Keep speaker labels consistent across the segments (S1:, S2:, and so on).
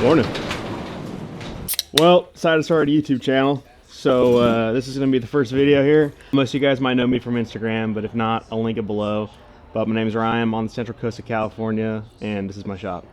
S1: Morning. Well, decided to start a YouTube channel. So this is going to be the first video here. Most of you guys might know me from Instagram, but if not, I'll link it below. But my name is Ryan. I'm on the central coast of California, and this is my shop.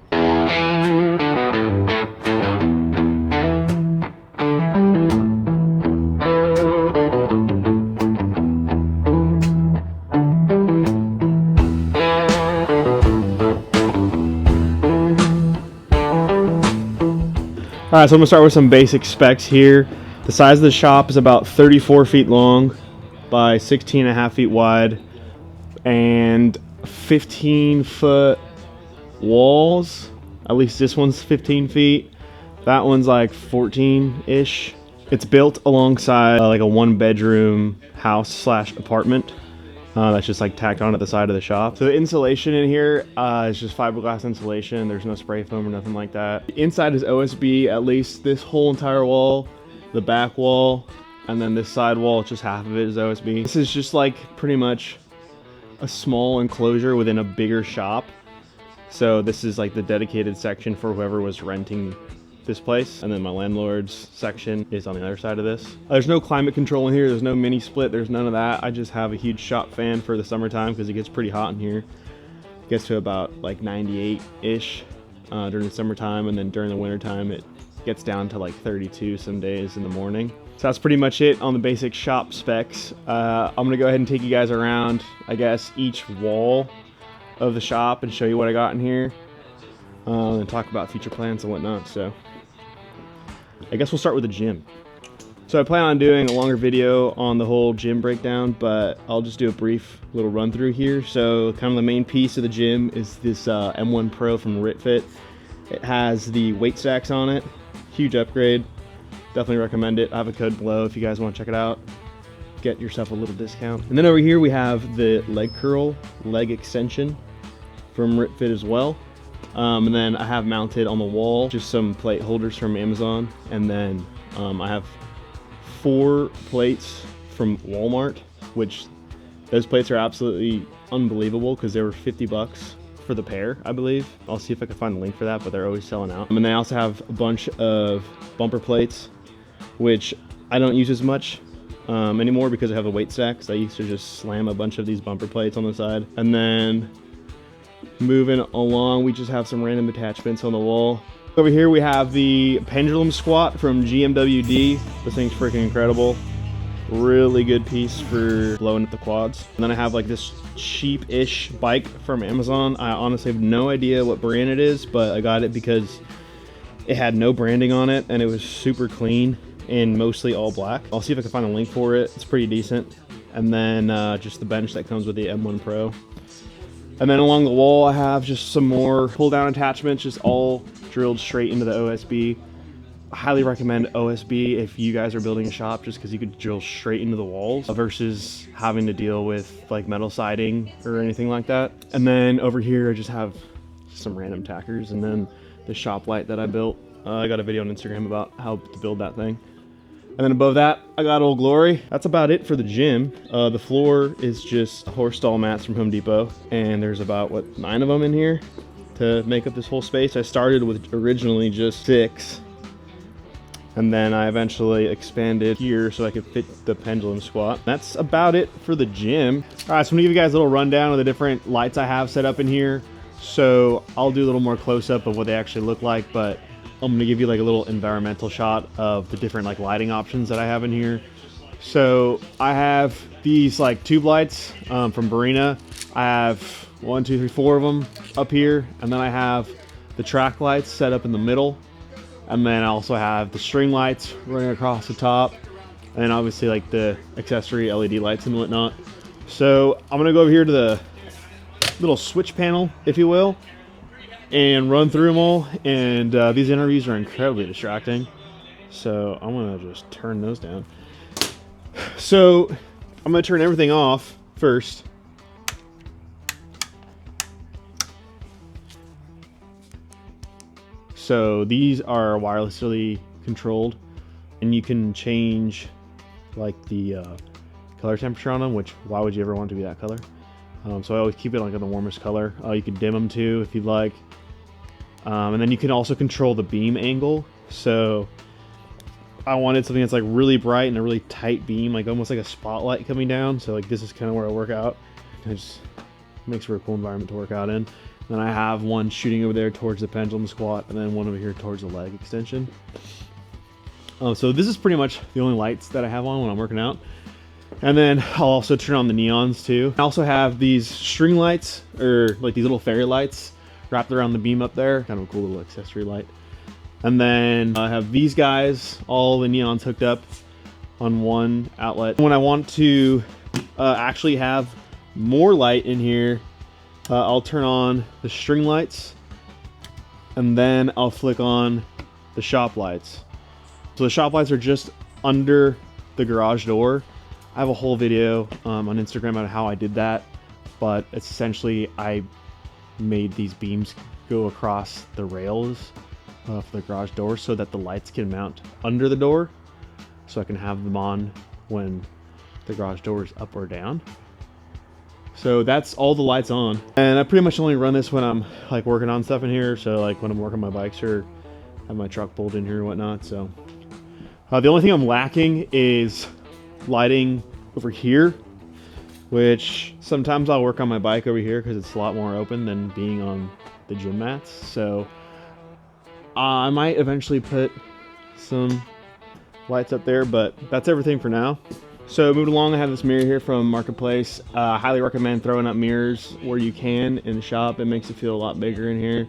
S1: Alright, so I'm going to start with some basic specs here. The size of the shop is about 34 feet long by 16.5 feet wide and 15-foot walls. At least this one's 15 feet. That one's like 14-ish. It's built alongside like a one-bedroom house slash apartment. That's just like tacked on at the side of the shop. So the insulation in here is just fiberglass insulation. There's no spray foam or nothing like that. The inside is OSB, at least this whole entire wall, the back wall, and then this side wall, just half of it is OSB. This is just like pretty much a small enclosure within a bigger shop. So this is like the dedicated section for whoever was renting this place, and then my landlord's section is on the other side of this. There's no climate control in here, there's no mini split, there's none of that. I just have a huge shop fan for the summertime because it gets pretty hot in here. It gets to about like 98-ish during the summertime, and then during the wintertime it gets down to like 32 some days in the morning. So that's pretty much it on the basic shop specs. I'm gonna go ahead and take you guys around, I guess, each wall of the shop and show you what I got in here, and talk about future plans and whatnot. So I guess we'll start with the gym. So I plan on doing a longer video on the whole gym breakdown, but I'll just do a brief little run through here. So kind of the main piece of the gym is this M1 Pro from RitFit. It has the weight stacks on it. Huge upgrade. Definitely recommend it. I have a code below if you guys want to check it out. Get yourself a little discount. And then over here we have the leg curl, leg extension from RitFit as well. And then I have mounted on the wall just some plate holders from Amazon, and then I have 4 plates from Walmart, which those plates are absolutely unbelievable because they were 50 bucks for the pair, I believe. I'll see if I can find a link for that, but they're always selling out. And they also have a bunch of bumper plates, which I don't use as much anymore because I have the weight stacks. I used to just slam a bunch of these bumper plates on the side. And then moving along, we just have some random attachments on the wall. Over here we have the pendulum squat from GMWD. This thing's freaking incredible. Really good piece for blowing up the quads. And then I have like this cheap-ish bike from Amazon. I honestly have no idea what brand it is, but I got it because it had no branding on it and it was super clean and mostly all black. I'll see if I can find a link for it. It's pretty decent. And then just the bench that comes with the M1 Pro. And then along the wall, I have just some more pull-down attachments, just all drilled straight into the OSB. I highly recommend OSB if you guys are building a shop, just because you could drill straight into the walls versus having to deal with like metal siding or anything like that. And then over here, I just have some random tackers, and then the shop light that I built. I got a video on Instagram about how to build that thing. And then above that, I got Old Glory. That's about it for the gym. The floor is just horse stall mats from Home Depot. And there's about, what, 9 of them in here to make up this whole space. I started with originally just 6. And then I eventually expanded here so I could fit the pendulum squat. That's about it for the gym. All right, so I'm gonna give you guys a little rundown of the different lights I have set up in here. So I'll do a little more close up of what they actually look like, but I'm gonna give you like a little environmental shot of the different like lighting options that I have in here. So I have these like tube lights from Barina. I have 1, 2, 3, 4 of them up here, and then I have the track lights set up in the middle, and then I also have the string lights running across the top, and then obviously like the accessory LED lights and whatnot. So I'm gonna go over here to the little switch panel, if you will, and run through them all. And these interviews are incredibly distracting, so I'm gonna just turn those down. So I'm gonna turn everything off first. So these are wirelessly controlled, and you can change like the color temperature on them, which why would you ever want it to be that color? So I always keep it like in the warmest color. You can dim them too if you'd like. And then you can also control the beam angle. So I wanted something that's like really bright and a really tight beam, like almost like a spotlight coming down. So like this is kind of where I work out. It just makes for a cool environment to work out in. Then I have one shooting over there towards the pendulum squat, and then one over here towards the leg extension. So this is pretty much the only lights that I have on when I'm working out. And then I'll also turn on the neons too. I also have these string lights, or like these little fairy lights wrapped around the beam up there. Kind of a cool little accessory light. And then I have these guys, all the neons hooked up on one outlet. When I want to actually have more light in here, I'll turn on the string lights, and then I'll flick on the shop lights. So the shop lights are just under the garage door. I have a whole video on Instagram on how I did that, but it's essentially I made these beams go across the rails for the garage door so that the lights can mount under the door, so I can have them on when the garage door is up or down. So that's all the lights on, and I pretty much only run this when I'm like working on stuff in here. So like when I'm working my bikes or have my truck pulled in here and whatnot. So the only thing I'm lacking is lighting over here, which sometimes I'll work on my bike over here because it's a lot more open than being on the gym mats. So I might eventually put some lights up there, but that's everything for now. So moving along, I have this mirror here from Marketplace. I highly recommend throwing up mirrors where you can in the shop. It makes it feel a lot bigger in here.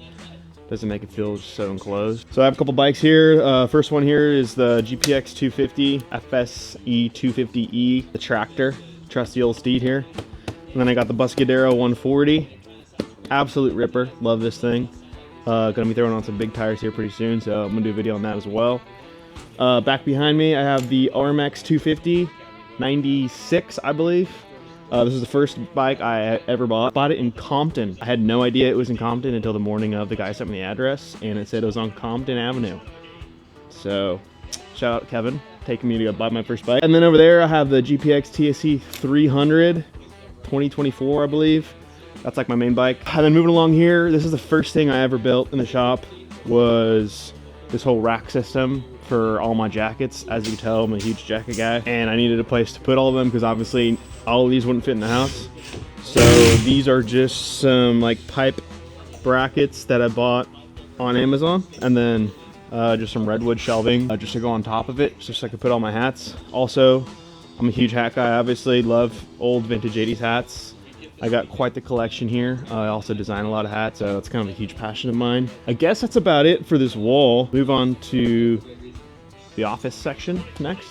S1: Doesn't make it feel so enclosed. So I have a couple bikes here. First one here is the GPX 250 FSE 250E, the tractor. Trusty old steed here. And then I got the Buscadero 140. Absolute ripper. Love this thing. Gonna be throwing on some big tires here pretty soon, so I'm gonna do a video on that as well. Back behind me, I have the RMX 250 96, I believe. This is the first bike I ever bought. Bought it in Compton. I had no idea it was in Compton until the morning of. The guy sent me the address, and it said it was on Compton Avenue. So, shout out Kevin, taking me to go buy my first bike. And then over there, I have the GPX TSC 300, 2024, I believe. That's like my main bike. And then moving along here, this is the first thing I ever built in the shop, was this whole rack system for all my jackets. As you can tell, I'm a huge jacket guy, and I needed a place to put all of them because obviously all of these wouldn't fit in the house. So these are just some like pipe brackets that I bought on Amazon, and then just some redwood shelving just to go on top of it, just so I could put all my hats. Also, I'm a huge hat guy, obviously. Love old vintage 80s hats. I got quite the collection here. I also design a lot of hats, so it's kind of a huge passion of mine. I guess that's about it for this wall. Move on to the office section next.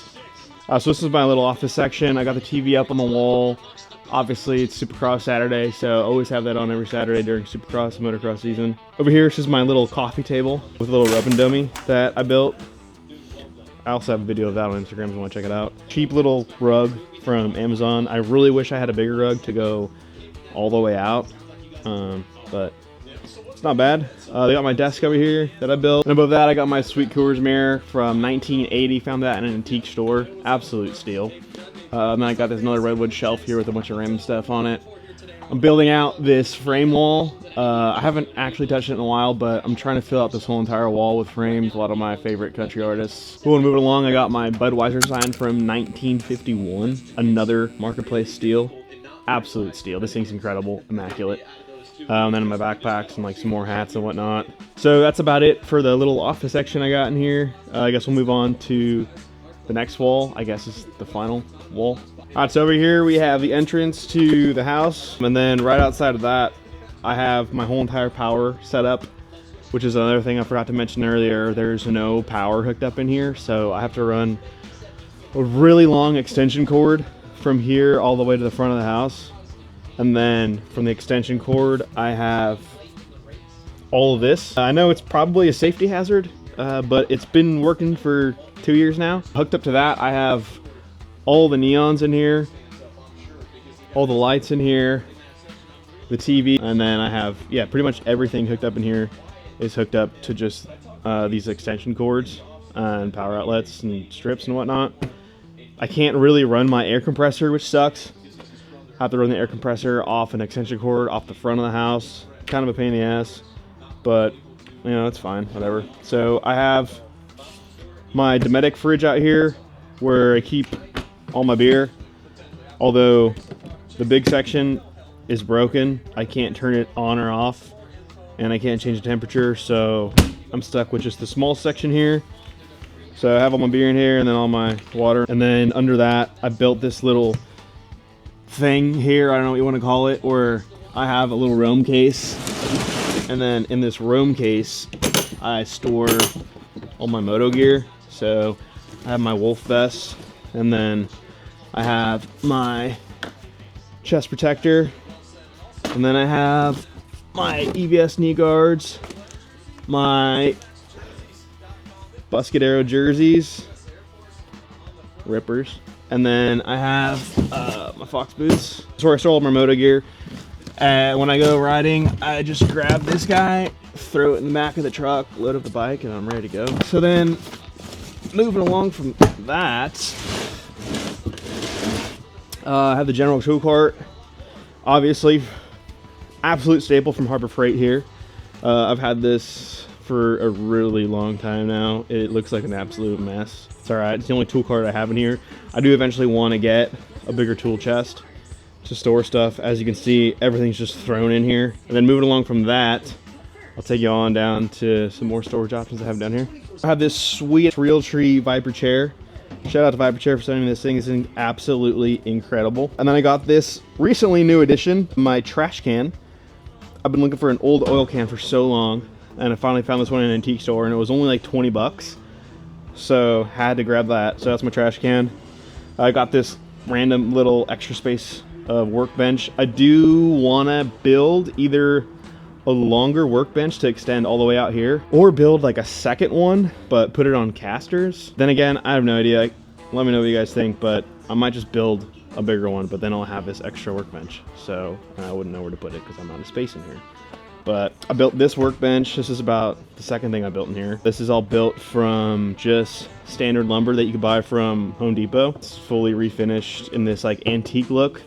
S1: So this is my little office section. I got the TV up on the wall. Obviously, it's Supercross Saturday, so I always have that on every Saturday during Supercross and motocross season. Over here, this is my little coffee table with a little rubbing dummy that I built. I also have a video of that on Instagram if you want to check it out. Cheap little rug from Amazon. I really wish I had a bigger rug to go all the way out, but it's not bad. They got my desk over here that I built, and above that I got my Sweet Coors mirror from 1980. Found that in an antique store. Absolute steal. And then I got this another redwood shelf here with a bunch of random stuff on it. I'm building out this frame wall. I haven't actually touched it in a while, but I'm trying to fill out this whole entire wall with frames. A lot of my favorite country artists. Cool, and moving along, I got my Budweiser sign from 1951. Another Marketplace steal. Absolute steal. This thing's incredible, immaculate. And then in my backpacks and like some more hats and whatnot. So that's about it for the little office section I got in here. I guess we'll move on to the next wall. I guess is the final wall. All right, so over here we have the entrance to the house, and then right outside of that I have my whole entire power set up, which is another thing I forgot to mention earlier. There's no power hooked up in here, so I have to run a really long extension cord from here all the way to the front of the house. And then from the extension cord, I have all of this. I know it's probably a safety hazard, but it's been working for 2 years now. Hooked up to that, I have all the neons in here, all the lights in here, the TV, and then I have, yeah, pretty much everything hooked up in here is hooked up to just these extension cords and power outlets and strips and whatnot. I can't really run my air compressor, which sucks. I have to run the air compressor off an extension cord off the front of the house. Kind of a pain in the ass, but you know, it's fine, whatever. So I have my Dometic fridge out here where I keep all my beer. Although the big section is broken, I can't turn it on or off, and I can't change the temperature, so I'm stuck with just the small section here. So I have all my beer in here and then all my water. And then under that, I built this little thing here, I don't know what you want to call it, where I have a little roam case. And then in this roam case, I store all my moto gear. So I have my wolf vest, and then I have my chest protector, and then I have my EVS knee guards, my Buscadero jerseys, rippers, and then I have my Fox boots. That's where I store all my moto gear. When I go riding, I just grab this guy, throw it in the back of the truck, load up the bike, and I'm ready to go. So then, moving along from that, I have the general tool cart. Obviously, absolute staple from Harbor Freight here. I've had this for a really long time now. It looks like an absolute mess. It's alright, it's the only tool cart I have in here. I do eventually want to get a bigger tool chest to store stuff. As you can see, everything's just thrown in here. And then moving along from that, I'll take you on down to some more storage options I have down here. I have this sweet Realtree Viper chair. Shout out to Viper Chair for sending me this thing. It's absolutely incredible. And then I got this recently new addition, my trash can. I've been looking for an old oil can for so long, and I finally found this one in an antique store, and it was only like 20 bucks. So had to grab that. So that's my trash can. I got this random little extra space workbench. I do want to build either a longer workbench to extend all the way out here, or build like a second one but put it on casters. Then again, I have no idea. Let me know what you guys think, but I might just build a bigger one, but then I'll have this extra workbench, so I wouldn't know where to put it because I'm out of space in here. But I built this workbench. This is about the second thing I built in here. This is all built from just standard lumber that you can buy from Home Depot. It's fully refinished in this like antique look,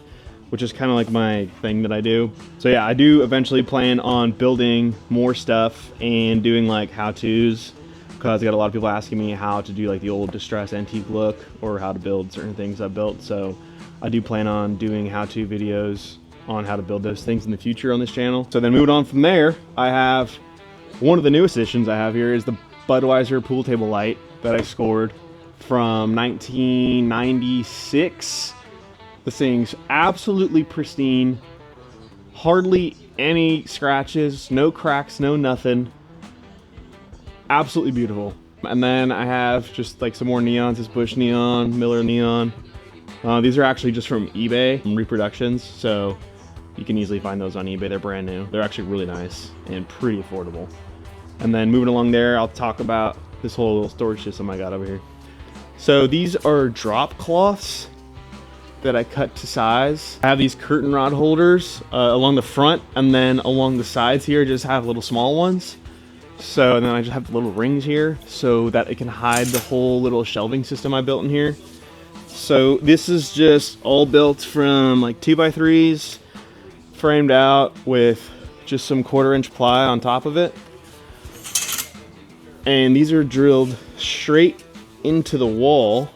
S1: which is kind of like my thing that I do. So yeah, I do eventually plan on building more stuff and doing like how-tos, because I got a lot of people asking me how to do like the old distressed antique look or how to build certain things I built. So I do plan on doing how-to videos on how to build those things in the future on this channel. So then moving on from there, I have one of the newest additions I have here is the Budweiser pool table light that I scored from 1996. This thing's absolutely pristine, hardly any scratches, no cracks, no nothing. Absolutely beautiful. And then I have just like some more neons, this Bush neon, Miller neon. These are actually just from eBay, reproductions, so you can easily find those on eBay. They're brand new. They're actually really nice and pretty affordable. And then moving along there, I'll talk about this whole little storage system I got over here. So these are drop cloths that I cut to size. I have these curtain rod holders along the front, and then along the sides here just have little small ones. So then I just have little rings here so that it can hide the whole little shelving system I built in here. So this is just all built from like 2x3s, framed out with just some 1/4-inch ply on top of it. And these are drilled straight into the wall,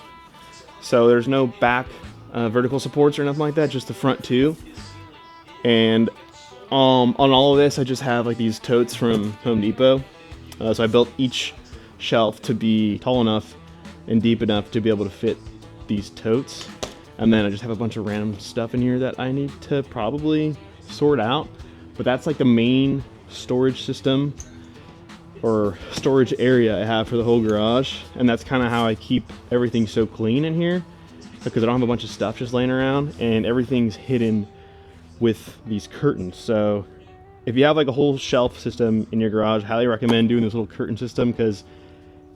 S1: so there's no back vertical supports or nothing like that, just the front two. And on all of this, I just have like these totes from Home Depot. So I built each shelf to be tall enough and deep enough to be able to fit these totes. And then I just have a bunch of random stuff in here that I need to probably sort out. But that's like the main storage system or storage area I have for the whole garage. And that's kind of how I keep everything so clean in here, because I don't have a bunch of stuff just laying around, and everything's hidden with these curtains. So if you have like a whole shelf system in your garage, I highly recommend doing this little curtain system, because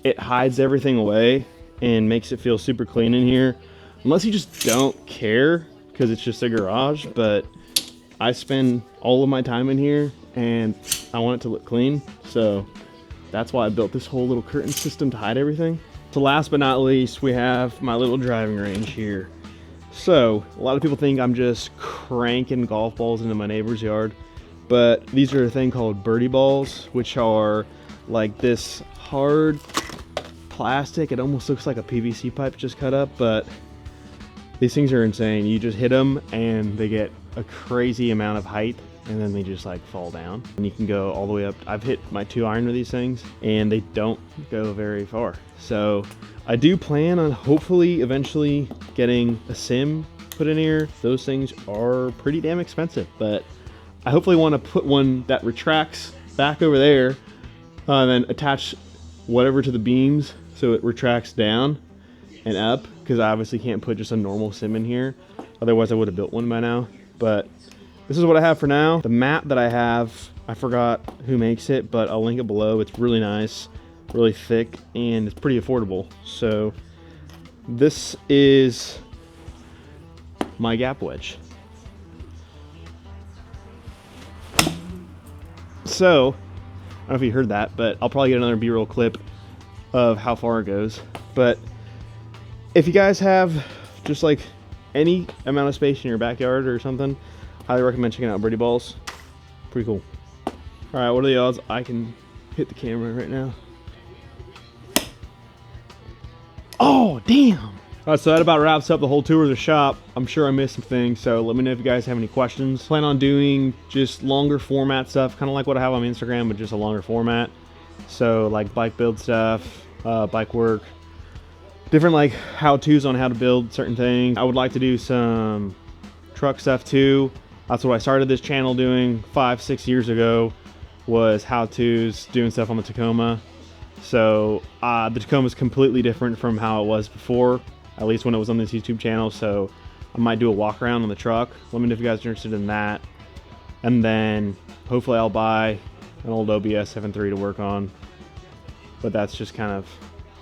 S1: it hides everything away and makes it feel super clean in here. Unless you just don't care, because it's just a garage. But I spend all of my time in here and I want it to look clean, so that's why I built this whole little curtain system to hide everything. So last but not least, we have my little driving range here. So a lot of people think I'm just cranking golf balls into my neighbor's yard. but these are a thing called birdie balls, which are like this hard plastic. It almost looks like a PVC pipe just cut up, but these things are insane. You just hit them and they get a crazy amount of height, and then they just like fall down. And you can go all the way up. I've hit my 2-iron with these things and they don't go very far. So I do plan on hopefully eventually getting a sim put in here. Those things are pretty damn expensive, but I hopefully want to put one that retracts back over there, and then attach whatever to the beams so it retracts down and up, because I obviously can't put just a normal sim in here. Otherwise I would have built one by now. But this is what I have for now. The mat that I have, I forgot who makes it, but I'll link it below. It's really nice, really thick, and it's pretty affordable. So this is my gap wedge. So, I don't know if you heard that, but I'll probably get another B-roll clip of how far it goes. But if you guys have just like any amount of space in your backyard or something, highly recommend checking out birdie balls. Pretty cool. All right, what are the odds I can hit the camera right now? Oh, damn. All right, so that about wraps up the whole tour of the shop. I'm sure I missed some things, so let me know if you guys have any questions. Plan on doing just longer format stuff, kind of like what I have on Instagram, but just a longer format. So like bike build stuff, bike work, different like how-tos on how to build certain things. I would like to do some truck stuff too. That's what I started this channel doing 5-6 years ago, was how-tos, doing stuff on the Tacoma. So the Tacoma is completely different from how it was before, at least when it was on this YouTube channel. So I might do a walk around on the truck. Let me know if you guys are interested in that. And then hopefully I'll buy an old OBS 7.3 to work on. But that's just kind of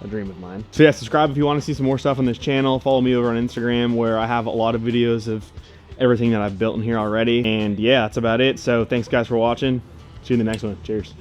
S1: a dream of mine. So yeah, subscribe if you want to see some more stuff on this channel. Follow me over on Instagram, where I have a lot of videos of everything that I've built in here already. And yeah, that's about it. So thanks guys for watching. See you in the next one. Cheers.